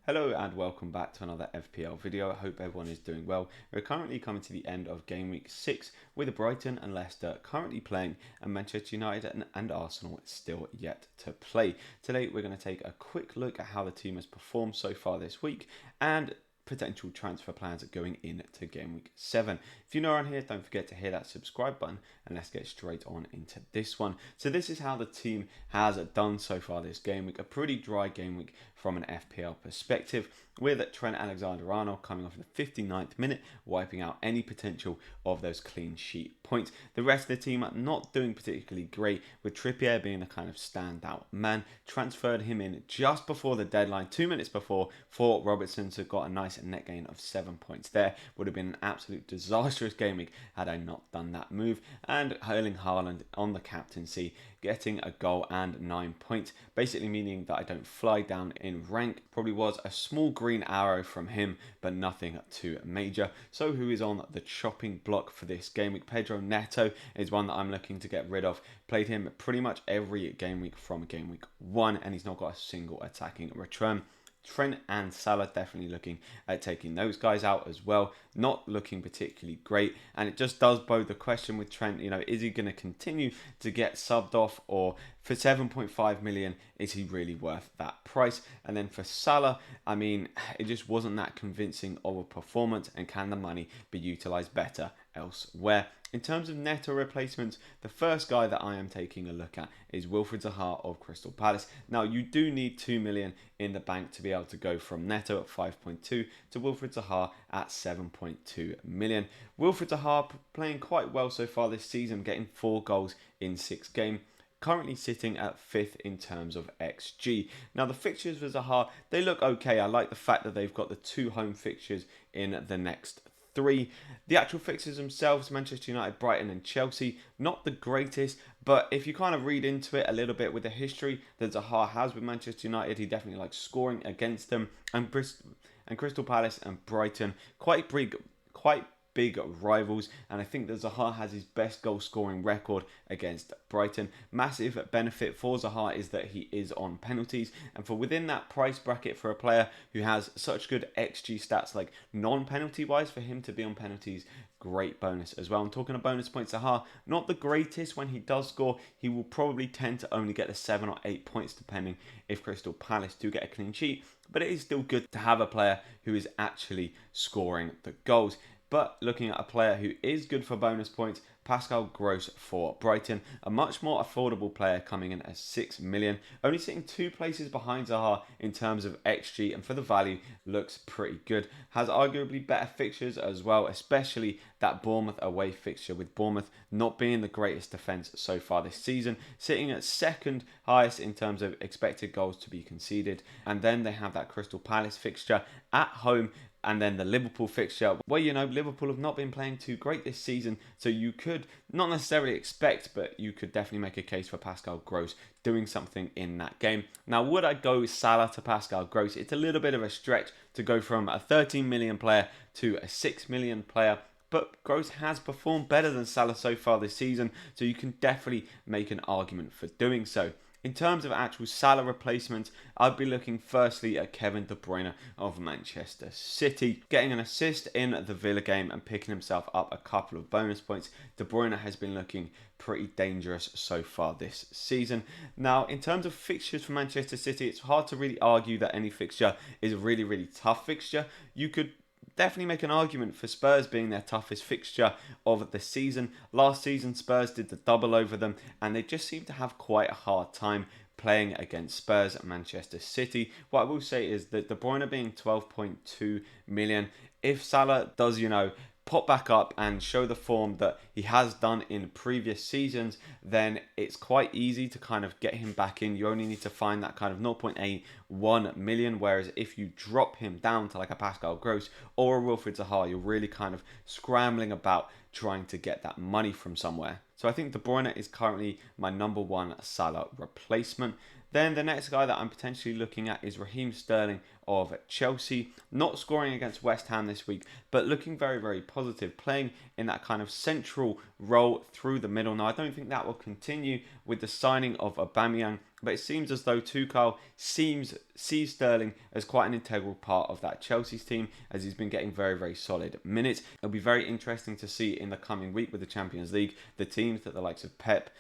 Hello and welcome back to another FPL video. I hope everyone is doing well. We're currently coming to the end of game week 6 with Brighton and Leicester currently playing, and Manchester United and Arsenal still yet to play. Today we're going to take a quick look at how the team has performed so far this week and potential transfer plans going into game week 7. If you're new around here, don't forget to hit that subscribe button and let's get straight on into this one. So this is how the team has done so far this game week. A pretty dry game week from an FPL perspective, with Trent Alexander-Arnold coming off in the 59th minute, wiping out any potential of those clean sheet points. The rest of the team are not doing particularly great, with Trippier being the kind of standout man. Transferred him in just before the deadline, 2 minutes before, for Robertson, so got a nice net gain of 7 points there. Would have been an absolute disastrous game week had I not done that move. And Erling Haaland on the captaincy, getting a goal and 9 points, basically meaning that I don't fly down in rank. Probably was a small green arrow from him, but nothing too major. So who is on the chopping block for this game week? Pedro Neto is one that I'm looking to get rid of. Played him pretty much every game week from game week 1, and he's not got a single attacking return. Trent and Salah definitely looking at taking those guys out as well. Not looking particularly great, and it just does bode the question with Trent. Is he going to continue to get subbed off, or for 7.5 million, is he really worth that price? And then for Salah, I mean, it just wasn't that convincing of a performance, and can the money be utilised better elsewhere? In terms of Neto replacements, the first guy that I am taking a look at is Wilfried Zaha of Crystal Palace. Now, you do need 2 million in the bank to be able to go from Neto at 5.2 to Wilfried Zaha at 7.2 million. Wilfried Zaha playing quite well so far this season, getting 4 goals in 6 games. Currently sitting at 5th in terms of XG. Now, the fixtures for Zaha, they look okay. I like the fact that they've got the 2 home fixtures in the next 3. The actual fixtures themselves, Manchester United, Brighton and Chelsea, not the greatest, but if you kind of read into it a little bit with the history that Zaha has with Manchester United, he definitely likes scoring against them. And Crystal Palace and Brighton, quite big rivals, and I think that Zaha has his best goal scoring record against Brighton. Massive benefit for Zaha is that he is on penalties, and for within that price bracket for a player who has such good XG stats, like non-penalty wise, for him to be on penalties, great bonus as well. I'm talking of bonus points. Zaha, not the greatest when he does score. He will probably tend to only get the 7 or 8 points depending if Crystal Palace do get a clean sheet, but it is still good to have a player who is actually scoring the goals. But looking at a player who is good for bonus points, Pascal Gross for Brighton, a much more affordable player coming in at 6 million, only sitting 2 places behind Zaha in terms of XG, and for the value looks pretty good. Has arguably better fixtures as well, especially that Bournemouth away fixture, with Bournemouth not being the greatest defence so far this season, sitting at 2nd highest in terms of expected goals to be conceded. And then they have that Crystal Palace fixture at home, and then the Liverpool fixture, where Liverpool have not been playing too great this season, so you could not necessarily expect, but you could definitely make a case for Pascal Gross doing something in that game. Now, would I go Salah to Pascal Gross? It's a little bit of a stretch to go from a 13 million player to a 6 million player, but Gross has performed better than Salah so far this season, so you can definitely make an argument for doing so. In terms of actual Salah replacements, I'd be looking firstly at Kevin De Bruyne of Manchester City, getting an assist in the Villa game and picking himself up a couple of bonus points. De Bruyne has been looking pretty dangerous so far this season. Now, in terms of fixtures for Manchester City, it's hard to really argue that any fixture is a really, really tough fixture. You could definitely make an argument for Spurs being their toughest fixture of the season. Last season, Spurs did the double over them, and they just seem to have quite a hard time playing against Spurs at Manchester City. What I will say is that De Bruyne being 12.2 million, if Salah does, pop back up and show the form that he has done in previous seasons, then it's quite easy to kind of get him back in. You only need to find that kind of 0.81 million, whereas if you drop him down to like a Pascal Gross or a Wilfried Zaha, you're really kind of scrambling about trying to get that money from somewhere. So I think De Bruyne is currently my number 1 Salah replacement. Then the next guy that I'm potentially looking at is Raheem Sterling of Chelsea. Not scoring against West Ham this week, but looking very, very positive, playing in that kind of central role through the middle. Now, I don't think that will continue with the signing of Aubameyang, but it seems as though Tuchel sees Sterling as quite an integral part of that Chelsea's team, as he's been getting very, very solid minutes. It'll be very interesting to see in the coming week with the Champions League, the teams that the likes of Pep,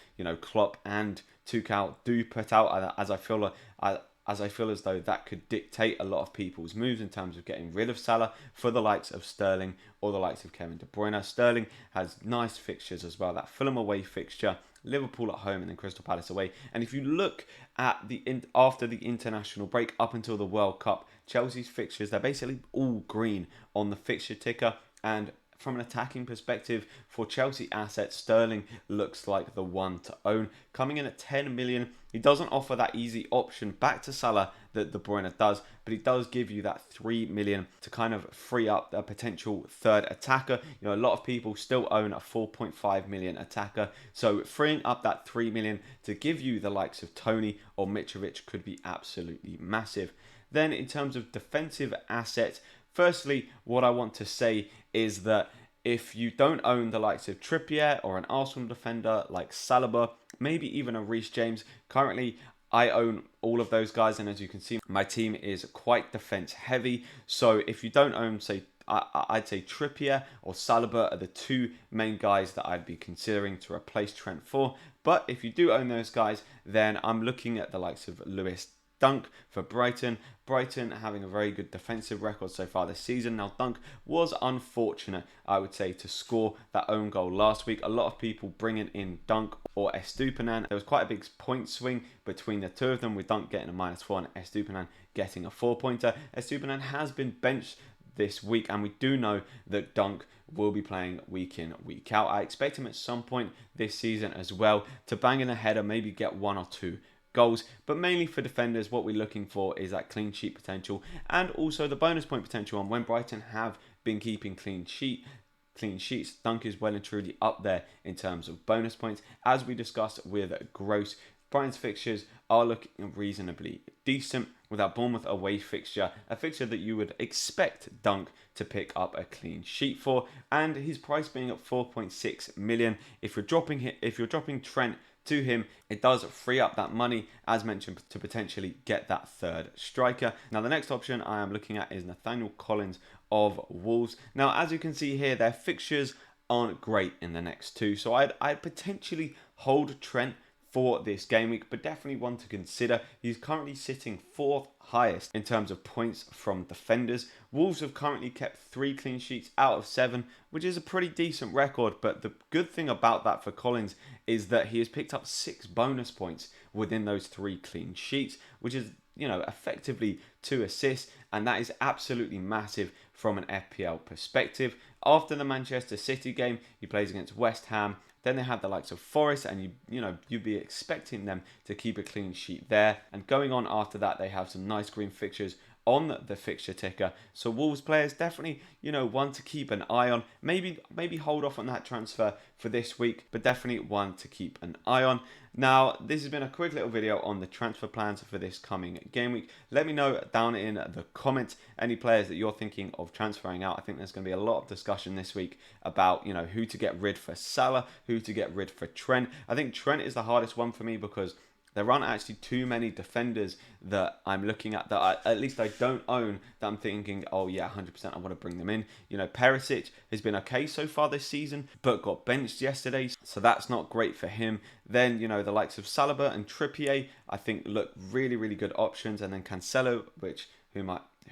Klopp and Tuchel do put out, as I feel as though that could dictate a lot of people's moves in terms of getting rid of Salah for the likes of Sterling or the likes of Kevin De Bruyne. Sterling has nice fixtures as well. That Fulham away fixture, Liverpool at home, and then Crystal Palace away. And if you look at after the international break up until the World Cup, Chelsea's fixtures, they're basically all green on the fixture ticker. And from an attacking perspective, for Chelsea assets, Sterling looks like the one to own. Coming in at 10 million, he doesn't offer that easy option back to Salah that De Bruyne does, but he does give you that 3 million to kind of free up a potential third attacker. A lot of people still own a 4.5 million attacker, so freeing up that 3 million to give you the likes of Tony or Mitrovic could be absolutely massive. Then in terms of defensive assets, firstly, what I want to say is that if you don't own the likes of Trippier or an Arsenal defender like Salah, maybe even a Reece James, currently I own all of those guys, and as you can see, my team is quite defense heavy. So if you don't own, say, I'd say Trippier or Salah are the two main guys that I'd be considering to replace Trent for. But if you do own those guys, then I'm looking at the likes of Lewis Dunk for Brighton. Brighton having a very good defensive record so far this season. Now, Dunk was unfortunate, I would say, to score that own goal last week. A lot of people bringing in Dunk or Estupiñán. There was quite a big point swing between the two of them, with Dunk getting a -4 and Estupiñán getting a 4-pointer. Estupiñán has been benched this week, and we do know that Dunk will be playing week in, week out. I expect him at some point this season as well to bang in a header, maybe get 1 or 2 goals, but mainly for defenders, what we're looking for is that clean sheet potential and also the bonus point potential. And when Brighton have been keeping clean sheets, Dunk is well and truly up there in terms of bonus points. As we discussed with Gross, Brighton's fixtures are looking reasonably decent, with that Bournemouth away fixture, a fixture that you would expect Dunk to pick up a clean sheet for, and his price being at 4.6 million. If you're dropping Trent to him, it does free up that money, as mentioned, to potentially get that third striker. Now, the next option I am looking at is Nathaniel Collins of Wolves. Now, as you can see here, their fixtures aren't great in the next two, so I'd potentially hold Trent for this game week, but definitely one to consider. He's currently sitting 4th highest in terms of points from defenders. Wolves have currently kept 3 clean sheets out of 7, which is a pretty decent record, but the good thing about that for Collins is that he has picked up 6 bonus points within those 3 clean sheets, which is, effectively 2 assists, and that is absolutely massive from an FPL perspective. After the Manchester City game, he plays against West Ham. Then they have the likes of Forest, and you'd be expecting them to keep a clean sheet there. And going on after that, they have some nice green fixtures on the fixture ticker. So Wolves players definitely, one to keep an eye on. Maybe hold off on that transfer for this week, but definitely one to keep an eye on. Now, this has been a quick little video on the transfer plans for this coming game week. Let me know down in the comments any players that you're thinking of transferring out. I think there's going to be a lot of discussion this week about, who to get rid for Salah, who to get rid for Trent. I think Trent is the hardest one for me because there aren't actually too many defenders that I'm looking at that at least I don't own, that I'm thinking, oh yeah, 100% I want to bring them in. Perisic has been okay so far this season, but got benched yesterday, so that's not great for him. Then, the likes of Salah and Trippier, I think look really, really good options. And then Cancelo,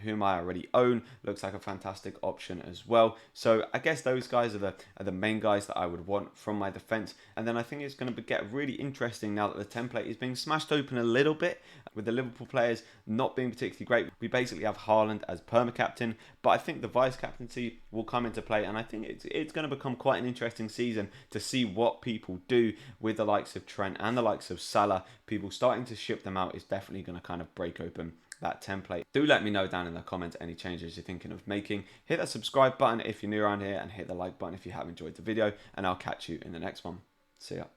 whom I already own, looks like a fantastic option as well. So I guess those guys are the main guys that I would want from my defense. And then I think it's going to get really interesting now that the template is being smashed open a little bit, with the Liverpool players not being particularly great. We basically have Haaland as perma-captain, but I think the vice-captaincy will come into play, and I think it's going to become quite an interesting season to see what people do with the likes of Trent and the likes of Salah. People starting to ship them out is definitely going to kind of break open that template. Do let me know down in the comments any changes you're thinking of making. Hit that subscribe button if you're new around here, and hit the like button if you have enjoyed the video, and I'll catch you in the next one. See ya.